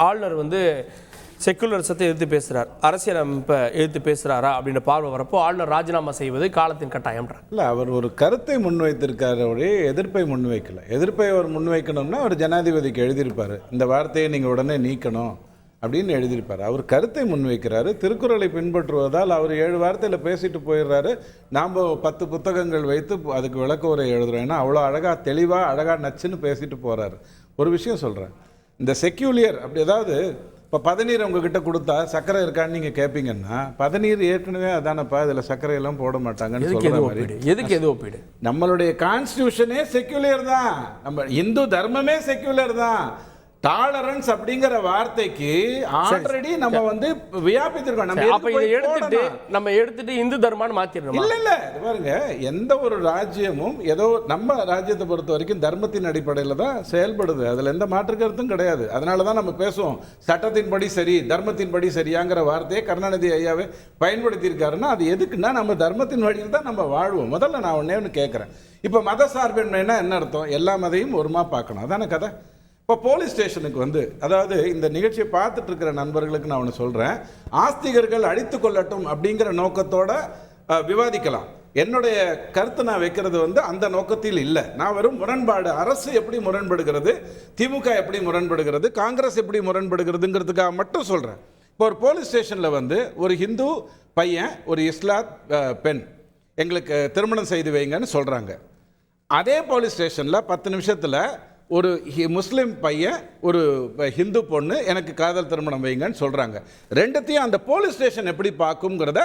ஆளுநர் வந்து செக்குலரிசத்தை எதிர்த்து பேசுகிறார், அரசியலமைப்பை எதிர்த்து பேசுகிறாரா அப்படின்ற பார்வை வரப்போ ஆளுநர் ராஜினாமா செய்வது காலத்தின் கட்டாயம்ன்றார். இல்லை, அவர் ஒரு கருத்தை முன்வைத்திருக்காரு, அவருடைய எதிர்ப்பை முன்வைக்கல. எதிர்ப்பை அவர் முன்வைக்கணும்னா அவர் ஜனாதிபதிக்கு எழுதியிருப்பார், இந்த வார்த்தையை நீங்கள் உடனே நீக்கணும் அப்படின்னு எழுதியிருப்பார். அவர் கருத்தை முன்வைக்கிறாரு. திருக்குறளை பின்பற்றுவதால் அவர் 7 வார்த்தையில் பேசிட்டு போயிடுறாரு. நாம் 10 புத்தகங்கள் வைத்து அதுக்கு விளக்க உரை எழுதுகிறோம். ஏன்னா அவ்வளோ அழகாக தெளிவாக அழகாக நச்சுன்னு பேசிட்டு போகிறாரு. ஒரு விஷயம் சொல்கிறேன், இந்த செக்யூலியர் அப்படி ஏதாவது இப்போ பதநீர் உங்ககிட்ட கொடுத்தா சர்க்கரை இருக்கான்னு நீங்கள் கேட்பீங்கன்னா, பதநீர் ஏற்கனவே அதானப்பா, இதில் சர்க்கரையெல்லாம் போட மாட்டாங்கன்னு சொல்கிற மாதிரி. எதுக்கு எது ஒப்பீடு? நம்மளுடைய கான்ஸ்டியூஷனே செக்யூலர் தான், நம்ம இந்து தர்மமே செக்யூலர் தான். டாலரன்ஸ் அப்படிங்கிற வார்த்தைக்கு ஆல்ரெடி நம்ம வந்து வியாபித்திருக்கோம். அப்ப இதை எடுத்துட்டு இந்து தர்மான்னு மாத்திரணும். இல்ல பாருங்க, எந்த ஒரு ராஜ்யமும் ஏதோ நம்ம ராஜ்யத்தை பொறுத்த வரைக்கும் தர்மத்தின் அடிப்படையில் தான் செயல்படுது. அதுல எந்த மாற்று கருத்தும் கிடையாது. அதனாலதான் நம்ம பேசுவோம் சட்டத்தின்படி சரி தர்மத்தின்படி சரியாங்கிற வார்த்தையை கருணாநிதி ஐயாவே பயன்படுத்தி இருக்காருன்னா, அது எதுக்குன்னா நம்ம தர்மத்தின் வழியில் தான் நம்ம வாழ்வோம். முதல்ல நான் ஒண்ணு கேட்கிறேன், இப்ப மத சார்பின்மைன்னா என்ன அர்த்தம்? எல்லா மதையும் ஒருமா பார்க்கணும், அதான கதை. இப்போ போலீஸ் ஸ்டேஷனுக்கு வந்து, அதாவது இந்த நிகழ்ச்சியை பார்த்துட்டு இருக்கிற நண்பர்களுக்கு நான் ஒன்று சொல்கிறேன், ஆஸ்திகர்கள் அழித்து கொள்ளட்டும் அப்படிங்கிற நோக்கத்தோட விவாதிக்கலாம். என்னுடைய கருத்தை நான் வைக்கிறது வந்து அந்த நோக்கத்தில் இல்லை. நான் வெறும் முரண்பாடு, அரசு எப்படி முரண்படுகிறது, திமுக எப்படி முரண்படுகிறது, காங்கிரஸ் எப்படி முரண்படுகிறதுங்கிறதுக்காக மட்டும் சொல்கிறேன். இப்போ ஒரு போலீஸ் ஸ்டேஷனில் வந்து ஒரு ஹிந்து பையன் ஒரு இஸ்லாத் பெண் எங்களுக்கு திருமணம் செய்து வைங்கன்னு சொல்கிறாங்க. அதே போலீஸ் ஸ்டேஷனில் 10 நிமிஷத்தில் ஒரு முஸ்லீம் பையன் ஒரு ஹிந்து பொண்ணு எனக்கு காதல் திருமணம் வைங்கன்னு சொல்றாங்க. ரெண்டுத்தையும் அந்த போலீஸ் ஸ்டேஷன் எப்படி பார்க்கும்ங்கிறத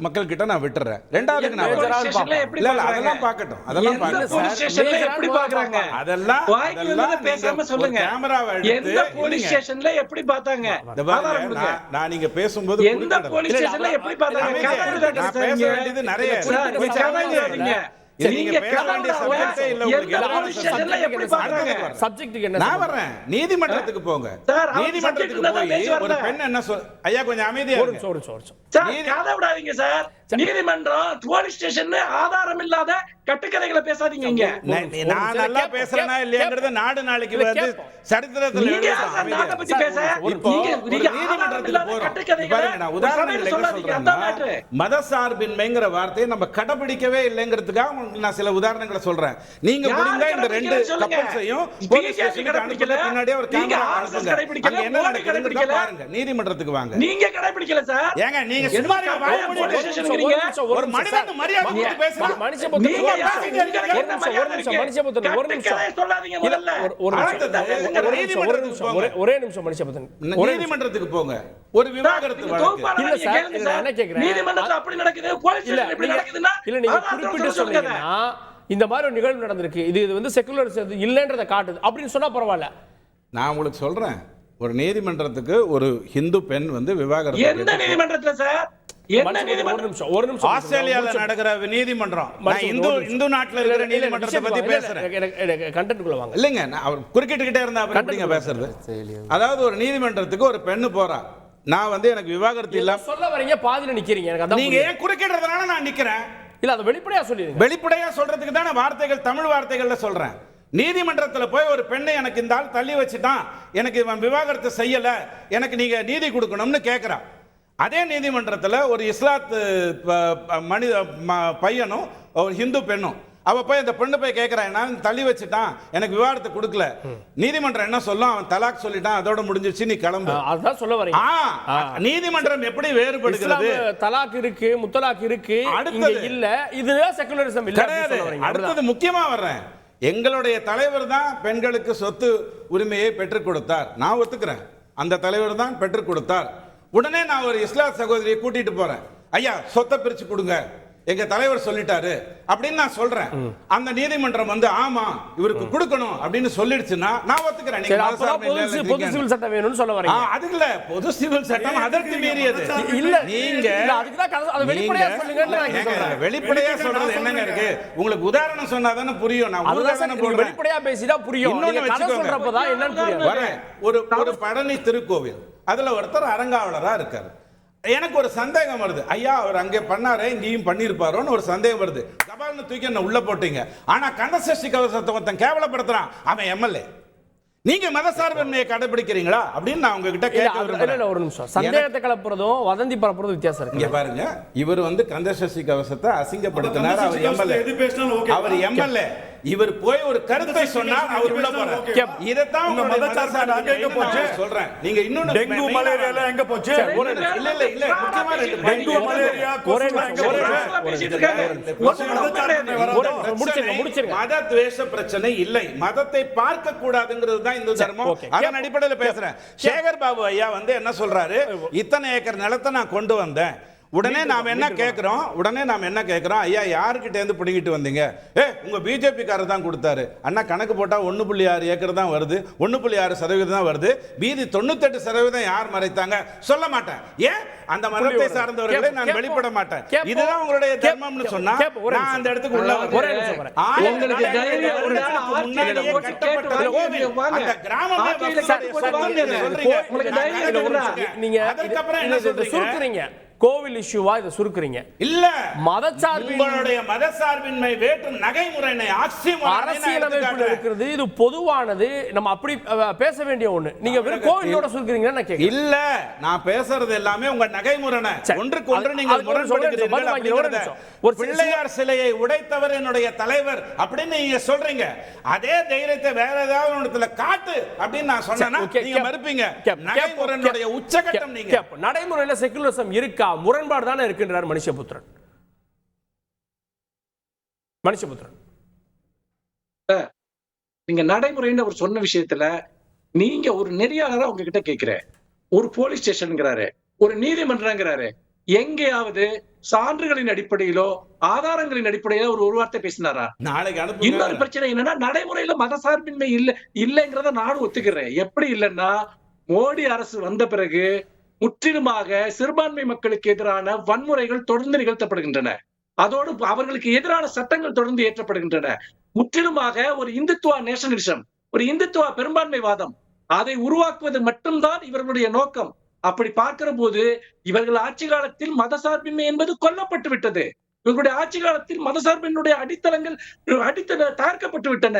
மக்கள் கிட்ட நான் விட்டுறேன். ரெண்டாவது அதெல்லாம் பார்க்கட்டும், அதெல்லாம் நான் நீங்க பேசும்போது நிறைய நீதிமன்றத்துக்கு போங்க. நீதிமன்றத்துக்கு போய் ஒரு பெண் என்ன சொல், ஐயா கொஞ்சம் அமைதியா நீதிமன்றம் போலீஸ் ஸ்டேஷன் ஆதாரம் இல்லாத கட்டுக்கதைகளை பேசாதீங்க. இங்க நான் நல்லா பேசுறேனா இல்லையாங்கறத நாடு நாளைக்கு வந்து சரித்திரத்துல பத்தி பேச நீதிமன்றத்துக்கு போறோம். பாருங்க, நான் உதாரணம் சொல்றேன். மத சார்பின்மைங்கிற வார்த்தையை நம்ம கடைபிடிக்கவே இல்லைங்கிறதுக்காக நான் சில உதாரணங்களை சொல்றேன். நீங்க முடிந்தா இந்த 2 கப்பல்ஸையும் போலீஸ் ஸ்டேஷனுக்கு அனுப்பல, பின்னாடியே ஒரு கேமரா அனுப்புங்க. என்ன நடக்குதுன்னு பாருங்க. நீதிமன்றத்துக்கு வாங்க. நீங்க கடைபிடிக்கல சார். ஏங்க நீங்க சும்மா ஒரு மனிதன் மரியாதை கொடுத்து பேசுங்க. ஒரே நிமிஷம் மனுஷபுத்திரன், நீதிமன்றத்துக்கு போங்க. ஒரு விவாகரத்து வழக்கு இல்ல சார், நான் என்ன கேக்குறேன், நீதிமன்றத்துல அப்படி நடக்குது, போலீஸ் ஸ்டேஷன்ல இப்படி நடக்குதுன்னா இல்ல நீங்க குறிப்பிட்டு சொன்னீங்கன்னா இந்த மாதிரி ஒரு நிகழ்வு நடந்திருக்கு, இது வந்து செக்குலர் இல்லன்றத காட்டுது அப்படின்னு சொன்னா பரவாயில்ல. நான் உங்களுக்கு சொல்றேன், ஒரு நீதிமன்றத்துக்கு ஒரு ஹிந்து பெண் வந்து விவாகரத்து, எந்த நீதிமன்றத்துல சார்? ஒரு நிமிஷம் ஆஸ்திரேலியால நடக்கிற நீதிமன்றம், நான் இந்து நாட்டுல இருக்கிற நீதிமன்றத்தை பத்தி பேசுறேன். கண்டென்ட்குள்ள வாங்க. இல்லங்க, நான் அவர் குறுக்கிட்டுக்கிட்டே இருந்தா அப்புறம் எப்படிங்க பேசுறது? அதாவது ஒரு நீதிமன்றத்துக்கு ஒரு பெண்ணு போறா, நான் வந்து எனக்கு விவாகரத்து இல்ல சொல்ல வரீங்க, பாதியில நிக்கிறீங்க. எனக்கு அதான் நீங்க ஏன் குறுக்கிடுறதுனால நான் நிக்கிறேன். இல்ல அது வெளிப்படையா சொல்லிடுங்க. வெளிப்படையா சொல்றதுக்கு தான வார்த்தைகள், தமிழ் வார்த்தைகள்ல சொல்றேன். நீதிமன்றத்தில் போய் ஒரு பெண்ணை எனக்கு இந்த ஆள் தள்ளி வச்சுட்டான், எனக்கு இவன் விவாகரத்து செய்யல, எனக்கு நீங்க நீதி கொடுக்கணும்னு கேட்கிறான். அதே நீதிமன்றத்தில் ஒரு இஸ்லாத் பையனும் ஒரு ஹிந்து பெண்ணும், அவ போய் அந்த பெண்ணு போய் கேட்கிறான், நான் தள்ளி வச்சுட்டான், எனக்கு விவாகரத்து கொடுக்கல. நீதிமன்றம் என்ன சொல்லும், அவன் தலாக் சொல்லிட்டான், அதோட முடிஞ்சிருச்சு, நீ கிளம்பு. அதான் சொல்ல வரீங்க. நீதிமன்றம் எப்படி வேறுபடுகிறது? தலாக் இருக்கு, முத்தலாக் இருக்கு, அடுத்தது இல்ல, இதுதான் செக்குலரிசம் இல்ல. அடுத்தது முக்கியமா வர்றேன், எங்களுடைய தலைவர் தான் பெண்களுக்கு சொத்து உரிமையை பெற்றுக் கொடுத்தார், நான் ஒத்துக்கிறேன். அந்த தலைவர் தான் பெற்றுக் கொடுத்தார். உடனே நான் ஒரு இஸ்லாத் சகோதரியை கூட்டிட்டு போறேன், ஐயா சொத்தை பிரிச்சு கொடுங்க, எங்க தலைவர் சொல்லிட்டாரு அப்படின்னு நான் சொல்றேன். அந்த நீதிமன்றம் வந்து ஆமா இவருக்கு கொடுக்கணும் அப்படின்னு சொல்லிடுச்சுன்னா நான் ஒத்துக்கிறேன். பொது சிவில் சட்டம் வேணும்னு சொல்ல வரீங்க. அது இல்ல, பொது சிவில் சட்டம் அதற்கு மீறியது இல்ல. நீங்க வெளிப்படையா சொல்லுங்க. வெளிப்படையா சொல்றது என்னங்க இருக்கு? உங்களுக்கு உதாரணம் சொன்னாதானே புரியும். நான் உதாரணம் போடுறேன், வெளிப்படையா பேசிட்டா புரியும். இன்னொன்னு வச்சுக்கோங்க, என்னன்னு புரியும். ஒரு பழனி திருக்கோவில், அதுல ஒருத்தர் அரங்காவலரா இருக்காரு. எனக்கு ஒரு சந்தேகம் வருது, ஐயா அவர் அங்கே பண்ணாரே இங்கேயும் பண்ணியிருப்பாரோன்னு ஒரு சந்தேகம் வருது. தபால்னு தூக்கி என்ன உள்ள போட்டீங்க. ஆனா கந்தசஷ்டி கவசத்தை ஒருத்தன் கேவலப்படுத்துறான், அவன் எம்எல்ஏ. நீங்க மதசார்பின்மையை கடைபிடிக்கிறீங்களா அப்படின்னு நான் உங்ககிட்ட கேட்க விரும்புறேன். ஒரு நிமிஷம். சந்தேகத்தை கலப்புறதும் வதந்தி பரப்புறதும் வித்தியாசம் இருக்கு. இங்க பாருங்க, இவர் கந்தசஷ்டி கவசத்தை அசிங்கப்படுத்தினார். அவர் எம்எல்ஏ இவர் போய் ஒரு கருத்தை சொன்னார், அவர் உள்ள போறார். இதத்தான் உங்க மதசார்பு எங்க போச்சு சொல்றேன். நீங்க இன்னொரு டெங்கு மலேரியா எங்க போச்சு? இல்ல முக்கியமா டெங்கு மலேரியா மத துவேஷ பிரச்சனை இல்லை, மதத்தை பார்க்க கூடாதுங்கிறது தான் இந்து தர்மம். அதன் அடிப்படையில் பேசுறேன். சேகர் பாபு ஐயா என்ன சொல்றாரு, இத்தனை ஏக்கர் நிலத்தை நான் கொண்டு வந்தேன். உடனே நாம் என்ன கேட்கிறோம், ஐயா யாருக்கிட்ட இருந்து பிடிங்கிட்டு வந்தீங்க? உங்க பிஜேபி காரர் தான் கொடுத்தாரு. அண்ணா கணக்கு போட்டா 1.6 ஏக்கர் தான் வருது, 1.6% தான் வருது. மீதி 98% யார் மறைத்தாங்க? சொல்ல மாட்டேன். ஏன்? அந்த மதத்தை சார்ந்தவர்களை நான் வெளிப்பட மாட்டேன். இதுதான் உங்களுடைய தர்மம்னு சொன்னா நான் அந்த இடத்துக்கு உள்ள வரேன். அந்த கிராமமே நீங்க அதுக்கப்புறம் என்ன சொல்றீங்க? கோவில் இஷ்யூவா இதை சுருக்குறீங்க? இல்ல, மதச்சார்பின்மையுடைய மதச்சார்பின்மை வேற்றும் நகைமுறையை அரசியலமைப்பில் இருக்கிறது. இது பொதுவானது, நம்ம அப்படி பேச வேண்டிய ஒண்ணு. நீங்க வெறும் கோவிலோட சுருக்குறீங்கன்னு நான் கேட்கிறேன். இல்ல, நான் பேசுறது எல்லாமே உங்க நகைமுறை. ஒன்றுக்கு ஒன்று நீங்கள் முரண்படுகிறீர்கள். ஒரு பிள்ளையார் சிலையை உடைத்தவர் என்னுடைய தலைவர் அப்படின்னு நீங்க சொல்றீங்க. அதே தைரியத்தை வேற ஏதாவது ஒண்ணுல காட்டு அப்படின்னு நான் சொன்னேன்னா நீங்க மறுப்பீங்க. நகைமுறையினுடைய உச்சகட்டம் நீங்க. நடைமுறையில செக்குலரிசம் இருக்கா? முரண்பாடு தானே இருக்கின்றார் மனுஷபுத்திரன். நீங்க நடைமுறைன்னு அவர் சொன்ன விஷயத்துல நீங்க ஒரு நெறியாளரா உங்ககிட்ட கேட்கிற, ஒரு போலீஸ் ஸ்டேஷன்ங்கிறாரு, ஒரு நீதிமன்றங்கிறாரு, எங்கேயாவது சான்றுகளின் அடிப்படையிலோ ஆதாரங்களின் அடிப்படையில ஒரு வார்த்தை பேசினாரா? நாளைக்கு இன்னொரு பிரச்சனை என்னன்னா, நடைமுறையில மதசார்பின்மை இல்லைங்கிறத நானும் ஒத்துக்கிறேன். எப்படி இல்லைன்னா, மோடி அரசு வந்த பிறகு முற்றிலுமாக சிறுபான்மை மக்களுக்கு எதிரான வன்முறைகள் தொடர்ந்து நிகழ்த்தப்படுகின்றன. அதோடு அவர்களுக்கு எதிரான சட்டங்கள் தொடர்ந்து ஏற்றப்படுகின்றன. முற்றிலுமாக ஒரு இந்துத்துவா நேஷனலிசம், ஒரு இந்துத்துவா பெரும்பான்மைவாதம், அதை உருவாக்குவது மட்டும்தான் இவர்களுடைய நோக்கம். அப்படி பார்க்கிற போது இவர்கள் ஆட்சி காலத்தில் மதசார்பின்மை என்பது கொல்லப்பட்டு விட்டது. இவர்களுடைய ஆட்சி காலத்தில் மதசார்பினுடைய அடித்தளங்கள் தகர்க்கப்பட்டு விட்டன.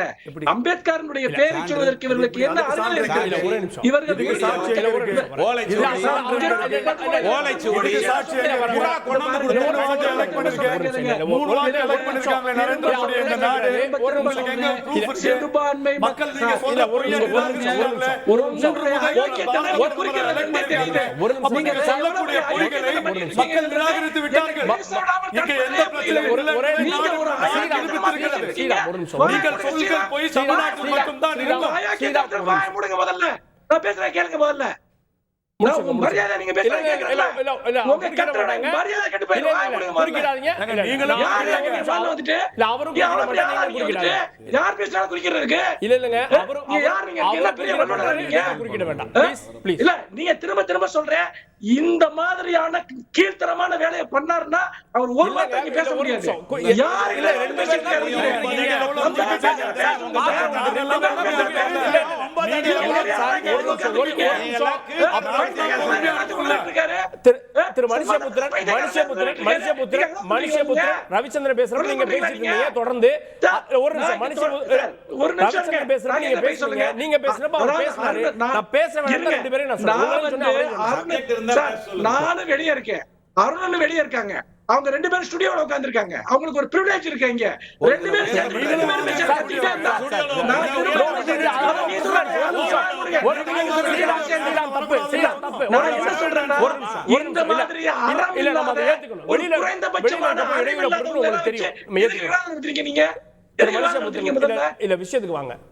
அம்பேத்கருடைய பெயரை சொல்வதற்கு இவர்களுக்கு என்ன அருகதை இருக்கிறது? இவர்கள் சிறுபான்மை மக்கள் நிராகரித்து விட்டார்கள். மரியாதை நீங்க திரும்ப திரும்ப சொல்றேன். இந்த மாதிரியான கீழ்த்தரமான வேலையை பண்ணாருன்னா அவர் ஒரு வார்த்தை பேச முடியாது. ரவிச்சந்திரன் பேசுறப்ப நீங்க பேசிட்டு இருந்தீங்க. தொடர்ந்து ஒரு நிமிஷம் ரவிச்சந்திரன் பேசுறப்ப நீங்க பேசுறீங்க. நீங்க பேசுறப்ப அவர் பேசினாரு. நான் பேச வேண்டாம். ரெண்டு பேரும் நான் நானும் வெளியே இருக்கேன், அருணும் வெளியே இருக்காங்க. அவங்க ரெண்டு பேரும் ஸ்டுடியோல உட்கார்ந்திருக்காங்க. அவங்களுக்கு ஒரு பிரிவிலேஜ் இருக்கு. இங்க ரெண்டு பேரும் இந்த மாதிரி குறைந்தபட்சமான நீங்க விஷயத்துக்கு வாங்க.